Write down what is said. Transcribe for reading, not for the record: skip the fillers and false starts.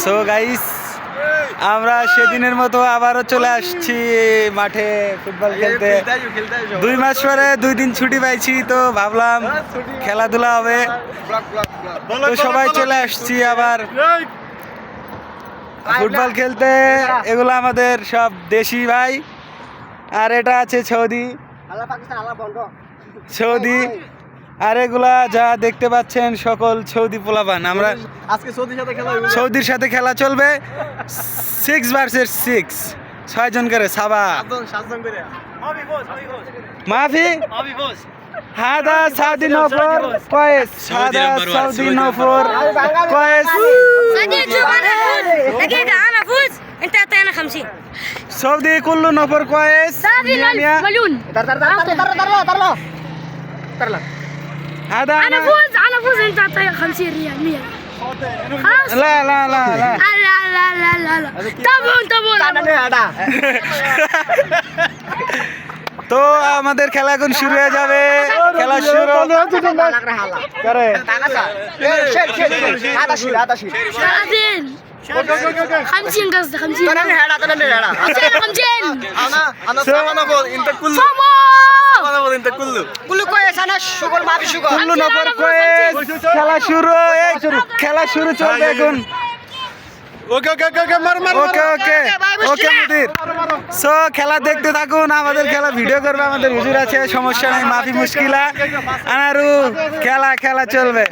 So guys আমরা সেদিনের মতো আবারও চলে আসছি মাঠে ফুটবল খেলতে। 2 মাস পরে 2 দিন ছুটি পাইছি, তো ভাবলাম খেলাধুলা হবে, তো সবাই চলে আসছি আবার ফুটবল খেলতে। এগুলো আমাদের সব দেশি ভাই, আর এটা আছে সৌদি, আর এগুলা যা দেখতে পাচ্ছেন সকল সৌদি পোলাপান। আমরা আজকে সৌদির সাথে খেলা চলবে 6 ভার্সেস 6, 6 জন করে সাবা মাফি হাদা সাউদি নফর কয়েস, হাদা সাউদি নফর কয়েস। انا افوز انت اعطينا 50 সৌদি কুল্লু নফর কয়েস مليون هذا انا افوز انت اعطينا 50 ريال 100 خلاص لا لا لا لا لا لا لا لا لا تابعون তো আমাদের খেলা এখন শুরু হয়ে যাবে। খেলা শুরু করে 50 قصدي 50 কুল্লু নফর কয়েস। খেলা শুরু, খেলা শুরু চলবে এখন। ওকে মুদির। সো খেলা দেখতে থাকুন, আমাদের খেলা ভিডিও করবে আমাদের হুজুর আছে, সমস্যা নেই, মাফি মুশকিলা আনারু। খেলা চলবে।